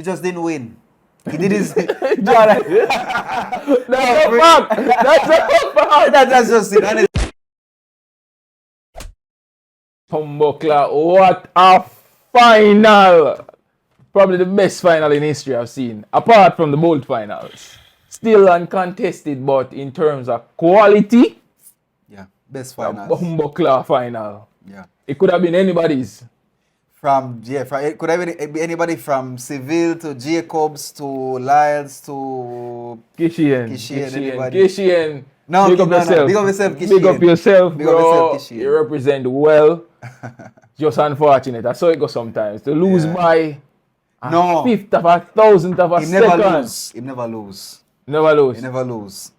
just didn't win. He did his. That's a fact. That's just it. And Humbuckler, what a final! Probably the best final in history I've seen, apart from the Bolt finals. Still uncontested, but in terms of quality, yeah, best finals. Humbuckler final. Yeah. It could have been anybody's. It could have be anybody from Seville to Jacobs to Lyles to Kishane. No, big up yourself. Big up yourself, Kishane. Big up yourself, Big up bro. yourself, Kishane. You represent well. Just unfortunate. That's how it goes sometimes. To lose by a fifth of a thousandth of a second. He never lose. Never lose.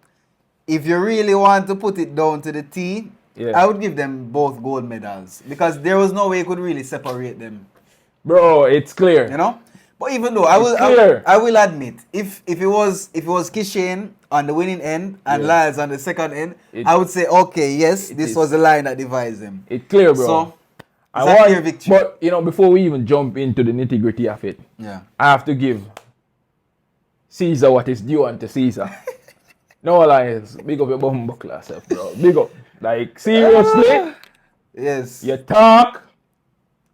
If you really want to put it down to the T, I would give them both gold medals because there was no way you could really separate them. Bro, it's clear. You know? But even though I will admit, if it was Kishane on the winning end and Lyles on the second end, I would say, okay, yes, this was the line that divides them. It's clear, bro. So it's a clear victory. But you know, before we even jump into the nitty-gritty of it, I have to give Caesar what is due unto Caesar. Noah Lyles, big up your bumbuckler self, bro. Big up. Like, seriously? Yes. You talk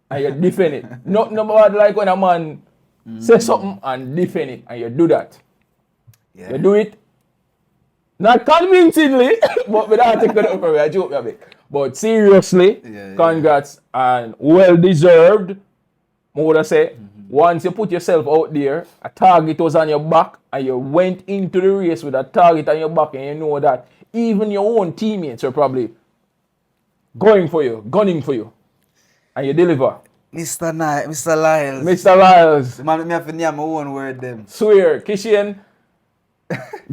and you defend it. Not bad like when a man says something and defend it and you do that. Yeah. You do it not convincingly, but without taking it over, I joke a bit. But seriously, congrats and well deserved. I would say, once you put yourself out there, a target was on your back and you went into the race with a target on your back and you know that even your own teammates are probably gunning for you, and you deliver. Mr. Lyles. Mr. Lyles. Man, me have to name my own word them. Swear, Kishane,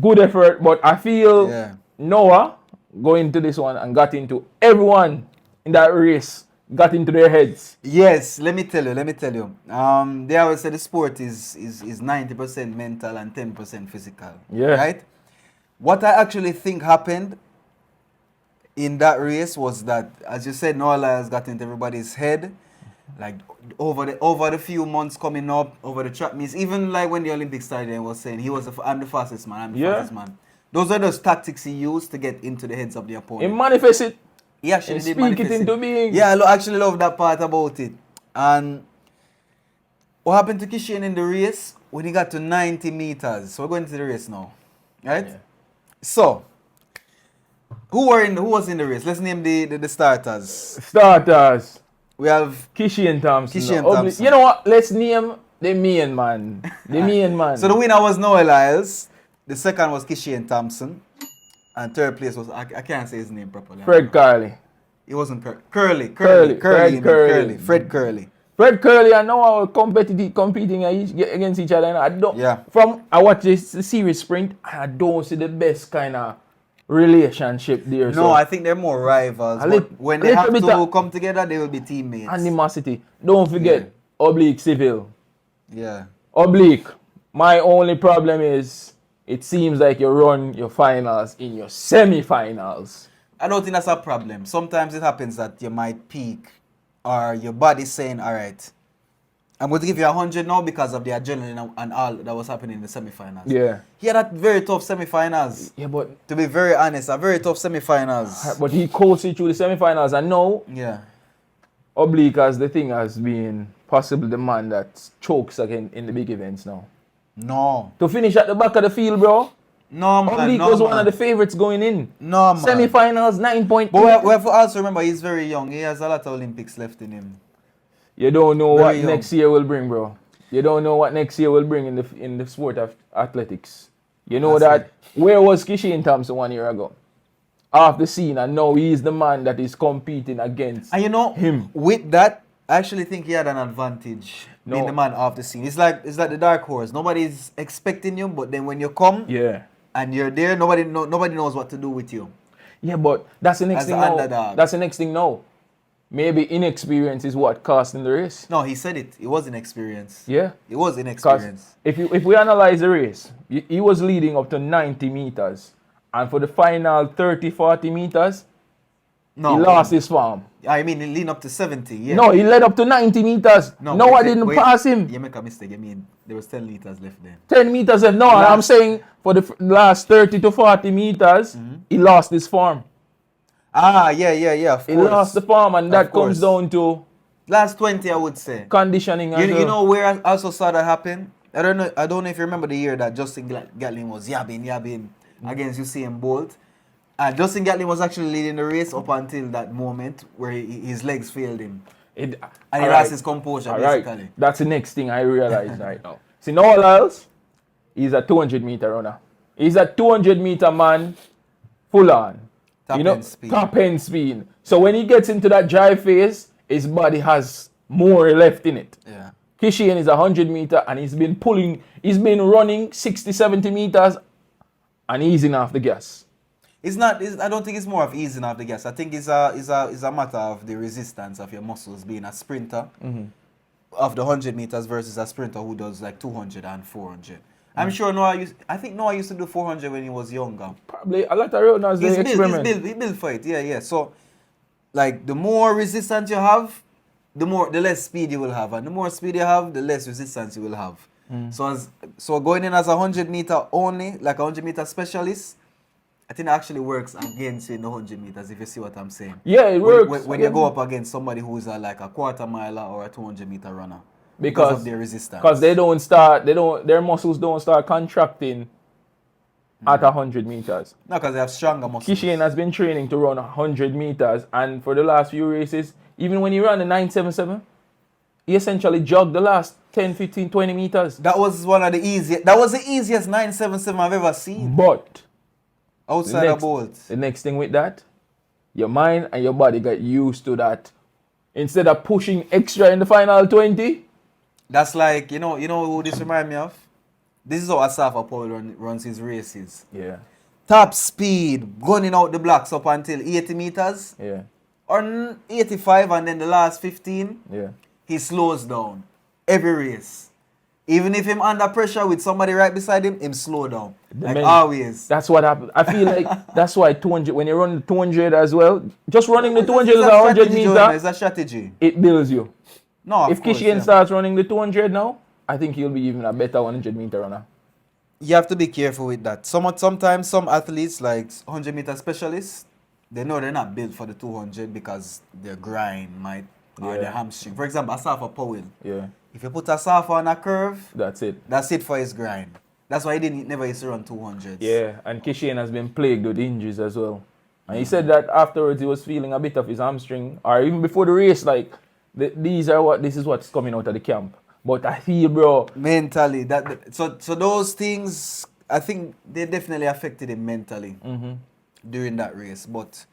good effort, but I feel Noah going into this one and got into everyone in that race, got into their heads. Yes, let me tell you. They always say the sport is 90% mental and 10% physical. Yeah. Right? What I actually think happened in that race was that, as you said, Noah Lyles got into everybody's head. Like over the few months coming up, over the track meets, even like when the Olympics started, he was saying I'm the fastest man. Fastest man. Those are those tactics he used to get into the heads of the opponent. He manifests it. He actually did speak manifest it into being. Yeah, I actually love that part about it. And what happened to Kishane in the race when he got to 90 meters? So we're going to the race now, right? Yeah. So, who was in the race? Let's name the starters. Starters. We have Kishane Thompson. Thompson. You know what? Let's name the main man. So the winner was Noah Lyles. The second was Kishane Thompson. And third place was, I can't say his name properly. Fred Curley. It wasn't Curley. Fred Curley. Fred Curley and Noah were competing against each other. And I don't. Yeah. I watched the series sprint, and I don't see the best kind of relationship there. No, so I think they're more rivals. But when they have to come together, they will be teammates. Animosity. Don't forget Oblique Seville. Yeah. Oblique. My only problem is it seems like you run your finals in your semi-finals. I don't think that's a problem. Sometimes it happens that you might peak or your body's saying, all right, I'm going to give you 100 now because of the adrenaline and all that was happening in the semi-finals. Yeah. He had a very tough semi-finals. Yeah, but to be very honest, a very tough semi-finals. But he coasted through the semi-finals and now Oblique as the thing has been possibly the man that chokes again in the big events now. No. To finish at the back of the field, bro. No, man. Oblique was one of the favorites going in. No, man. Semi-finals, 9.8. But we have to also remember he's very young. He has a lot of Olympics left in him. You don't know what next year will bring, bro. You don't know what next year will bring in the sport of athletics. You know where was Kishane Thompson 1 year ago? Off the scene, and now he's the man that is competing against him. With that, I actually think he had an advantage being the man off the scene. It's like the dark horse. Nobody's expecting you, but then when you come and you're there, nobody knows what to do with you. Yeah, but that's the next thing now. Underdog. That's the next thing now. Maybe inexperience is what cost in the race. No, he said it. It was inexperience. Yeah. It was inexperience. If we analyze the race, he was leading up to 90 meters. And for the final 30, 40 meters, No. He lost his form. I mean, he leaned up to 70. Yeah. No, he led up to 90 meters. No, I didn't pass him. You make a mistake. I mean, there was 10 liters left there. 10 meters left. No, I'm saying for the last 30 to 40 meters, he lost his form. Yeah. He lost the form, and that comes down to last 20, I would say. Conditioning. You know where I also saw that happen? I don't know if you remember the year that Justin Gatlin was yabbing against Usain Bolt. And Justin Gatlin was actually leading the race up until that moment where his legs failed him. And he lost his composure, basically. That's the next thing I realize right now. See, Noah Lyles, he's a 200-meter runner. He's a 200-meter man, full on. Top end speed. So when he gets into that drive phase, his body has more left in it. Yeah. Kishane is 100-meter, and he's been running 60, 70 meters and easing off the gas. I don't think it's more of easing off the gas. I think it's a matter of the resistance of your muscles being a sprinter of the 100 meters versus a sprinter who does like 200 and 400. I'm sure Noah used to do 400 when he was younger. Probably a lot of runners they experiment. He's built for it. Yeah. So, like, the more resistance you have, the less speed you will have, and the more speed you have, the less resistance you will have. So going in as a 100-meter only, like a 100-meter specialist, I think it actually works against you in the 100 meters, if you see what I'm saying. Yeah, it works. When you go up against somebody who's like a quarter miler or a 200-meter runner. Because of their resistance. Because their muscles don't start contracting at 100 meters. No, because they have stronger muscles. Kishane has been training to run 100 meters, and for the last few races, even when he ran the 977, he essentially jogged the last 10, 15, 20 meters. That was the easiest 977 I've ever seen. But outside of Bolt. The next thing with that, your mind and your body get used to that. Instead of pushing extra in the final 20. That's like, you know who this reminds me of? This is how Asafa Paul runs his races. Yeah. Top speed, gunning out the blocks up until 80 meters. Yeah. Or 85, and then the last 15, yeah, he slows down. Every race. Even if him under pressure with somebody right beside him slow down. Always. That's what happened. I feel like that's why 200, when you run the 200 as well, just running the 200 is a 100 meter. It's a strategy. It builds you. No, if Kishane starts running the 200 now, I think he'll be even a better 100 meter runner. You have to be careful with that. Sometimes some athletes, like 100 meter specialists, they know they're not built for the 200 because their grind might, or their hamstring. For example, Asafa Powell. Yeah. If you put Asafa on a curve, that's it. That's it for his grind. That's why he never used to run 200s. Yeah, and Kishane has been plagued with injuries as well. And he said that afterwards he was feeling a bit of his hamstring, or even before the race, like, this is what's coming out of the camp. But I feel, bro, mentally, so those things, I think they definitely affected him mentally during that race. But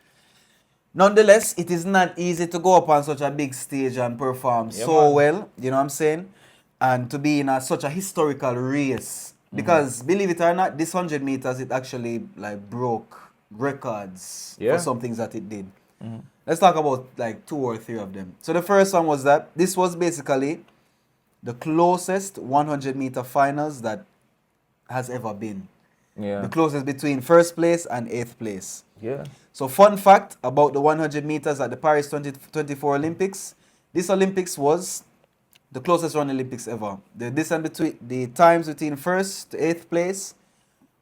nonetheless, it is not easy to go up on such a big stage and perform well, you know what I'm saying? And to be in such a historical race. Because believe it or not, this 100 meters, it actually like broke records for some things that it did. Let's talk about like 2 or 3 of them. So the first one was that this was basically the closest 100 meter finals that has ever been. Yeah. The closest between first place and 8th place. Yeah. So fun fact about the 100 meters at the Paris 2024 Olympics. This Olympics was the closest run Olympics ever. The distance between the times between first to 8th place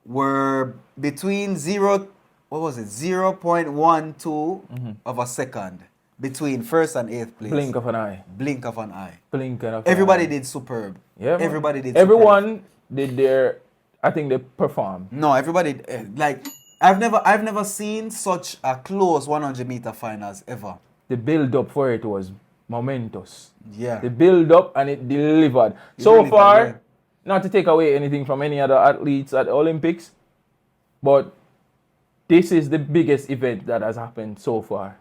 were between 0.12 of a second between first and 8th place. Blink of an eye. Blink of an eye. Blink of an Everybody eye. did superb. Yeah. Everybody did Everyone did their, I think they performed. No, everybody, like, I've never seen such a close 100 meter finals ever. The build up for it was momentous. Yeah. The build up and it delivered. So far, not to take away anything from any other athletes at the Olympics, but this is the biggest event that has happened so far.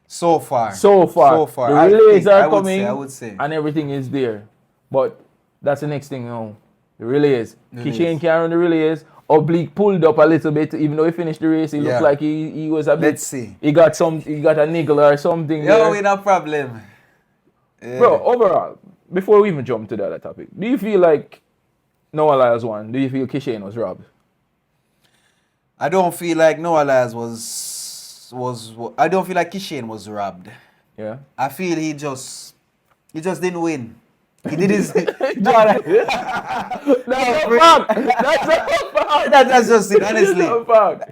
So far. The relays are coming I would say. And everything is there. But that's the next thing now. The relays. Kishane can't run the relays. Oblique pulled up a little bit, even though he finished the race. He looked like he was a bit. Let's see. He got a niggle or something. No, we no problem. Yeah. Bro, overall, before we even jump to the other topic, do you feel like Noah Lyles won? Do you feel Kishane was robbed? I don't feel like Noah Lyles was I don't feel like Kishane was robbed. Yeah. I feel he just didn't win. He did his. That's a fact. That's a fact. That's just it, honestly. That's a fact.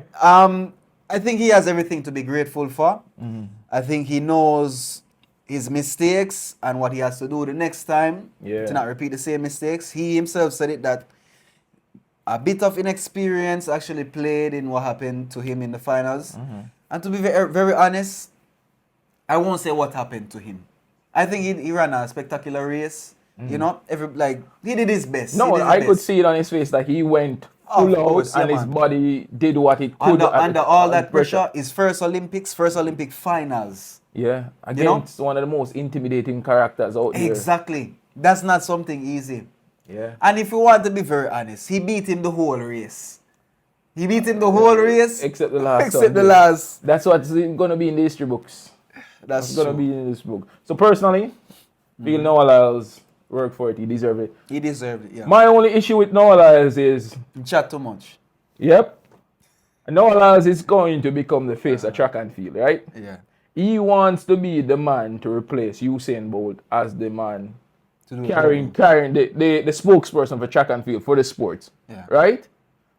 I think he has everything to be grateful for. I think he knows his mistakes and what he has to do the next time to not repeat the same mistakes. He himself said it that a bit of inexperience actually played in what happened to him in the finals. And to be very, very honest, I won't say what happened to him. I think he ran a spectacular race. You know, he did his best. No, I could see it on his face that he went full out and his body did what it could. Under all that pressure, his first Olympic finals. Yeah, against one of the most intimidating characters out there. Exactly. That's not something easy. Yeah. And if we want to be very honest, he beat him the whole race. Except the last. Except the last. That's what's going to be in the history books. That's going to be in this book. So personally, feel Noah Lyles worked for it. He deserved it. He deserved it, yeah. My only issue with Noah Lyles is... He chat too much. Yep. Noah Lyles is going to become the face of track and field, right? Yeah. He wants to be the man to replace Usain Bolt as the man carrying the spokesperson for track and field for the sport, right?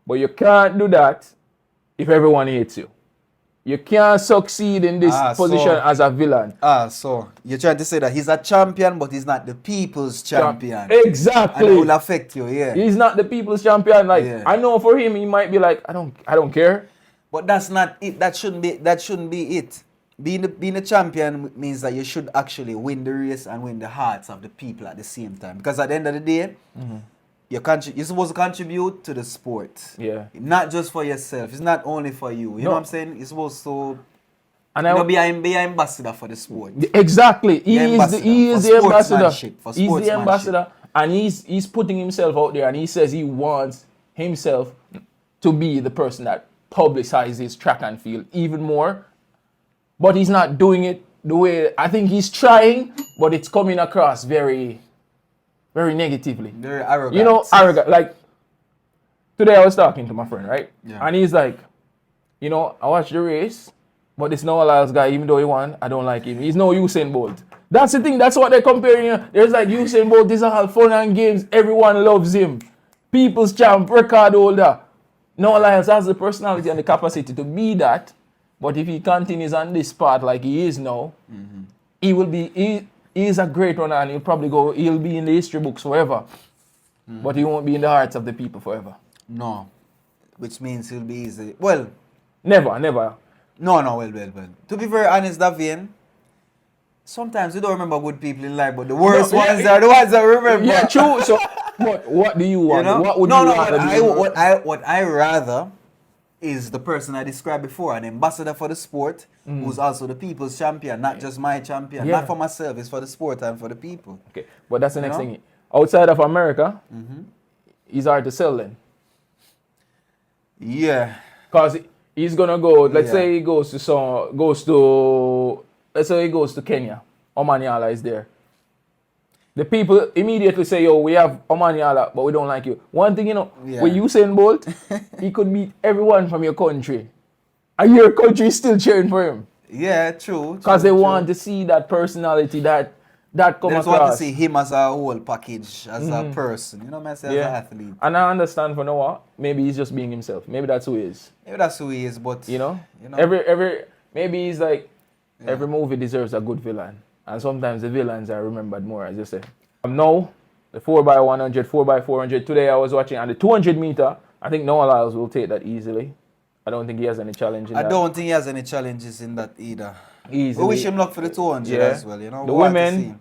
But you can't do that if everyone hates you. You can't succeed in this position as a villain. So you're trying to say that he's a champion, but he's not the people's champion. Exactly. And it will affect you, yeah. He's not the people's champion. Like I know for him, he might be like, I don't care. But that's not it. That shouldn't be it. Being a champion means that you should actually win the race and win the hearts of the people at the same time. Because at the end of the day, you're supposed to contribute to the sport. Yeah. Not just for yourself. It's not only for you. You know what I'm saying? You're supposed to be an ambassador for the sport. Exactly. He is the ambassador. He's the ambassador. And he's putting himself out there and he says he wants himself to be the person that publicizes track and field even more. But he's not doing it the way I think he's trying, but it's coming across very, very negatively. Very arrogant. You know, arrogant. Like, today I was talking to my friend, right? Yeah. And he's like, you know, I watched the race, but this Noah Lyles guy, even though he won, I don't like him. He's no Usain Bolt. That's the thing. That's what they're comparing. There's like Usain Bolt. These are all fun and games. Everyone loves him. People's champ, record holder. Noah Lyles has the personality and the capacity to be that. But if he continues on this path like he is now, he will be. He is a great runner and he'll be in the history books forever. But he won't be in the hearts of the people forever. No. Which means he'll be easy. Well. Never. No, well. To be very honest, Davian, sometimes we don't remember good people in life, but the worst ones are the ones that we remember. Yeah, true. So, what do you want? You know? What would you rather what I rather is the person I described before, an ambassador for the sport, who's also the people's champion, not just my champion. Not for myself, it's for the sport and for the people. Okay, but that's the next thing. Outside of America, it's hard to sell then. Yeah. Because he's gonna go, let's say he goes to Kenya. Omanyala is there. The people immediately say, yo, we have Omanyala, but we don't like you. One thing, when Usain Bolt, he could beat everyone from your country. And your country is still cheering for him. Yeah, true. Because they want to see that personality, that come across. They want to see him as a whole package, as a person. You know what I'm saying? As an athlete. And I understand for Noah, maybe he's just being himself. Maybe that's who he is. But... Maybe he's like, every movie deserves a good villain. And sometimes the villains are remembered more, as you say. Now, the 4x100, 4x400. Today I was watching on the 200 meter. I think Noah Lyles will take that easily. I don't think he has any challenge in that. I don't think he has any challenges in that either. Easily. We wish him luck for the 200 as well. The women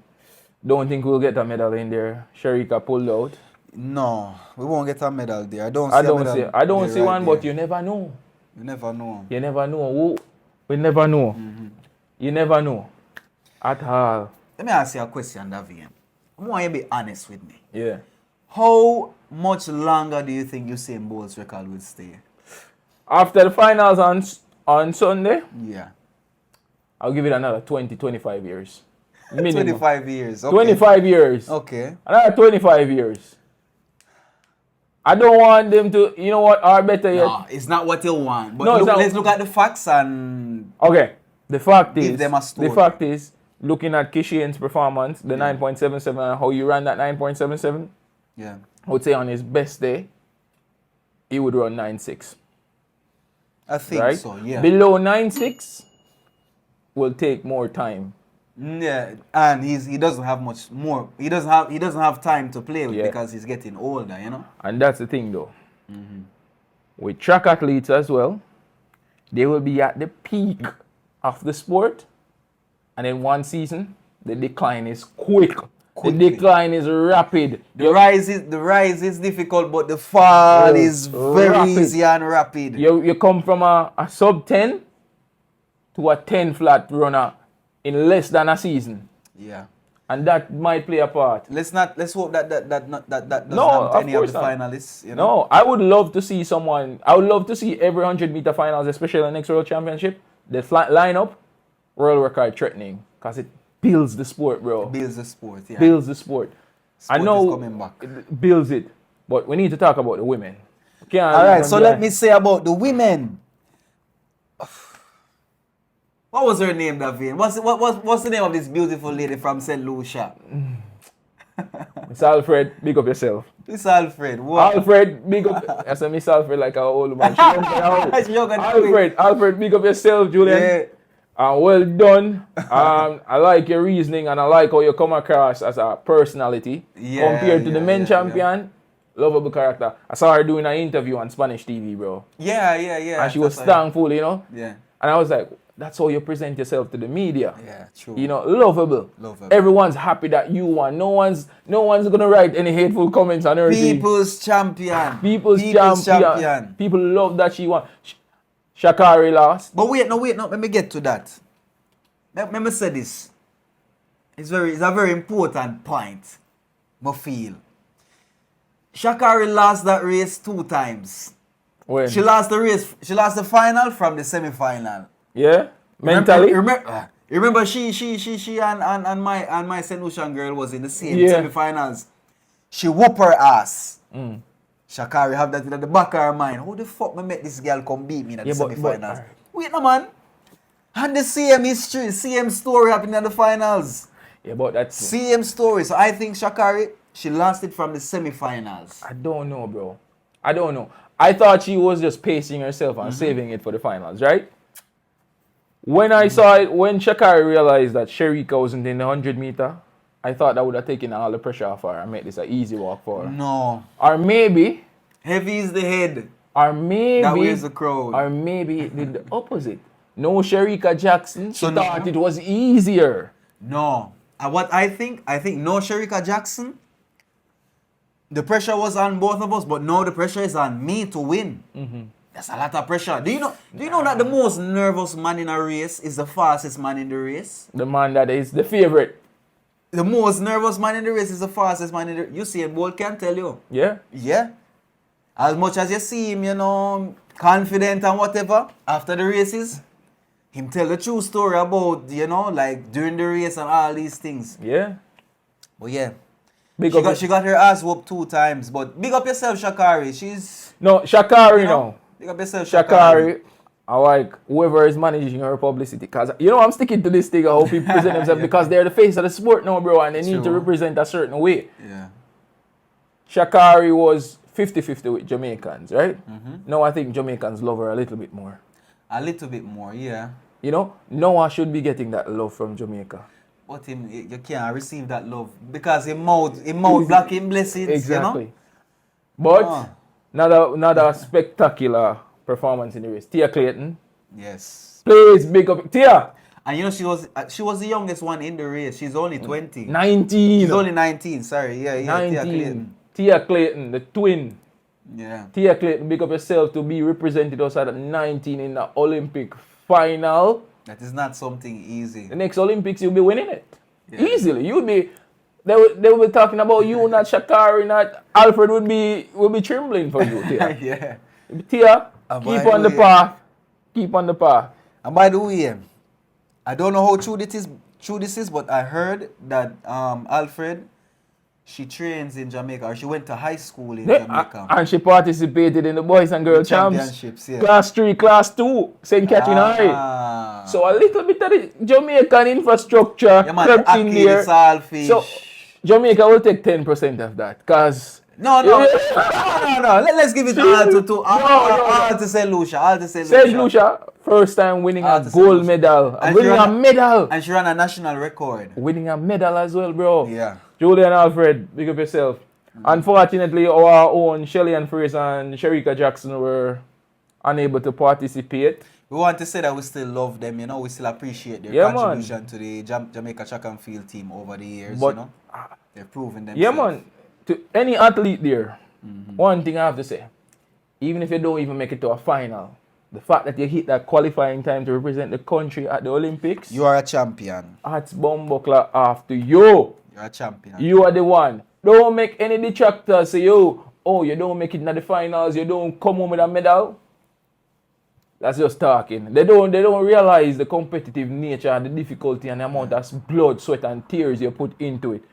don't think we'll get a medal in there. Sharika pulled out. No, we won't get a medal there. I don't see one, but you never know. You never know. We never know. You never know. At all. Let me ask you a question, Davian. I want you to be honest with me. Yeah. How much longer do you think Usain Bolt's record will stay? After the finals on Sunday? Yeah. I'll give it another 20, 25 years. Minimum. 25 years. Okay. 25 years. Okay. Another 25 years. I don't want them to, you know what, or better yet. No, it's not what you want. But No, let's look at the facts and okay. The fact give is, them a story. the fact is, looking at Kishane's performance, the Yeah. 9.77 and how you ran that 9.77, Yeah. I would say on his best day, he would run 9.6. I think Right? so, yeah. Below 9.6 will take more time. Yeah, and he doesn't have much more. He doesn't have time to play with because he's getting older, you know. And that's the thing though. With track athletes as well, they will be at the peak of the sport, and in one season, the decline is quick. Quickly. The decline is rapid. The rise is difficult, but the fall is very rapid. easy and rapid. You come from a sub 10 to a 10 flat runner in less than a season. Yeah. And that might play a part. Let's hope that doesn't No, happen to of any of course the not. finalists. You know? No, I would love to see someone. I would love to see every 100-meter finals, especially the next World Championship. The lineup, world record threatening, because it builds the sport, bro. Builds the sport. Yeah. Builds the sport. I Sport know is coming back. it builds it, but we need to talk about the women. All right. So let me say about the women. What was her name, Davin? What's the name of this beautiful lady from St. Lucia? Miss Alfred, big up yourself. Miss Alfred. What? Alfred, big up. I said Miss Alfred like our old man. She younger than you. Alfred, big up yourself, Julian. Yeah. Well done. I like your reasoning and I like how you come across as a personality compared to the men champion. Lovable character. I saw her doing an interview on Spanish TV, bro. Yeah. And she was thankful, you know. Yeah. And I was like, that's how you present yourself to the media. Yeah, true. You know, lovable. Lovable. Everyone's happy that you won. No one's gonna write any hateful comments on her. People's champion. People's champion. People love that she won. Sha'Carri lost. But wait, no. Let me get to that. Let me say this. It's a very important point. I feel. Sha'Carri lost that race 2 times. When? She lost the race. She lost the final from the semi-final. Yeah? Mentally? Remember she and my St. Lucian girl was in the same semi-finals. She whoop her ass. Sha'Carri have that in the back of her mind. How the fuck me make this girl come beat me in the semi-finals? Wait no man. And the same history, same story happened in the finals. Yeah, but that's... Same story. So I think Sha'Carri, she lost it from the semi-finals. I don't know, bro. I don't know. I thought she was just pacing herself and saving it for the finals, right? When I saw it, when Sha'Carri realized that Sherika wasn't in the 100-meter, I thought that would have taken all the pressure off her and made this an easy walk for her. No. Or maybe... Heavy is the head. Or maybe... That weighs the crowd. Or maybe it did the opposite. No Sherika Jackson, she thought it was easier. No. What I think no Sherika Jackson, the pressure was on both of us, but now the pressure is on me to win. That's a lot of pressure. Do you know that the most nervous man in a race is the fastest man in the race? The man that is the favorite. The most nervous man in the race is the fastest man in the race. You see, Bolt can tell you. Yeah? Yeah. As much as you see him, you know, confident and whatever, after the races, him tell the true story about, you know, like during the race and all these things. Yeah. But yeah. Big She got her ass whooped 2 times. But big up yourself, Sha'Carri. She's... No, Sha'Carri now. Big up yourself, Sha'Carri. I like whoever is managing her publicity. Because, you know, I'm sticking to this thing of how people present themselves because they're the face of the sport now, bro. And they need to represent a certain way. Yeah. Sha'Carri was 50-50 with Jamaicans, right? Now I think Jamaicans love her a little bit more. A little bit more, yeah. You know, Noah should be getting that love from Jamaica. But you can't receive that love because him mouth blocking blessings, exactly. You know? But another spectacular performance in the race. Tia Clayton. Yes. Please big up Tia. And you know she was the youngest one in the race. She's only 20. 19. She's only 19. Sorry, yeah. 19. Tia Clayton. Tia Clayton, the twin. Yeah. Tia Clayton, big up yourself to be represented us at 19 in the Olympic final. That is not something easy. The next Olympics, you'll be winning it. Yeah. Easily. You'll be... They will be talking about you, not Sha'Carri, not... Alfred will be trembling for you, Tia. Yeah. Tia, keep on the path. Keep on the path. And by the way, I don't know how true this is, but I heard that Alfred she trains in Jamaica, or she went to high school in Yeah, Jamaica. and she participated in the boys and girls championships, yeah. Class 3, Class 2, St. Catherine High. So a little bit of the Jamaican infrastructure crept in there. So Jamaica will take 10% of that, because no. Let's give it all to St. Lucia. St. Lucia, first time winning a gold medal. Winning a medal. And she ran a national record. Winning a medal as well, bro. Yeah. Julian Alfred, big up yourself. Unfortunately, our own Shelly and Fraser and Sherika Jackson were unable to participate. We want to say that we still love them, you know. We still appreciate their contribution to the Jamaica track and field team over the years, but, you know. They've proven themselves. Yeah, man. To any athlete there, one thing I have to say, even if you don't even make it to a final, the fact that you hit that qualifying time to represent the country at the Olympics, you are a champion. That's bumbuckler after you. You're a champion. You are the one. Don't make any detractors say, you don't make it in the finals, you don't come home with a medal. That's just talking. They don't realize the competitive nature and the difficulty and the amount of blood, sweat, and tears you put into it.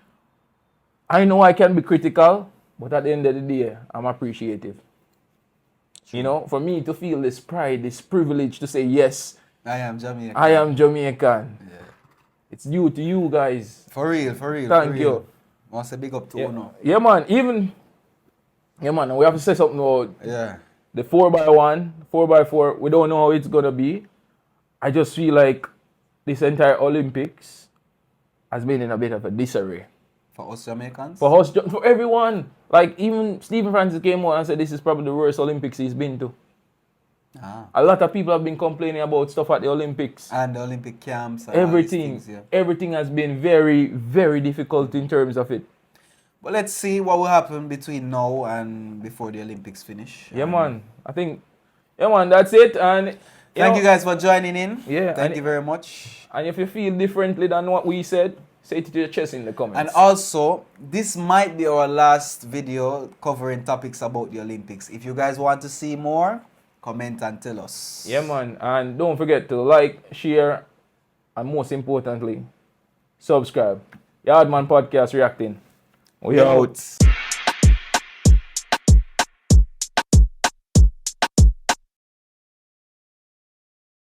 I know I can be critical, but at the end of the day, I'm appreciative. True. You know, for me to feel this pride, this privilege to say, yes, I am Jamaican. Yeah. It's due to you guys. For real. Thank you. I want to say big up to Uno. Yeah, man. We have to say something about the 4x1, 4x4. We don't know how it's going to be. I just feel like this entire Olympics has been in a bit of a disarray. For us Jamaicans? For everyone. Like, even Stephen Francis came out and said this is probably the worst Olympics he's been to. A lot of people have been complaining about stuff at the Olympics. And the Olympic camps. And everything. Everything has been very, very difficult in terms of it. But let's see what will happen between now and before the Olympics finish. Yeah, man. I think, that's it. And thank you guys for joining in. Yeah. Thank you very much. And if you feel differently than what we said, say it to your chest in the comments. And also, this might be our last video covering topics about the Olympics. If you guys want to see more, comment and tell us. Yeah, man. And don't forget to like, share, and most importantly, subscribe. Yardman Podcast Reacting. We out.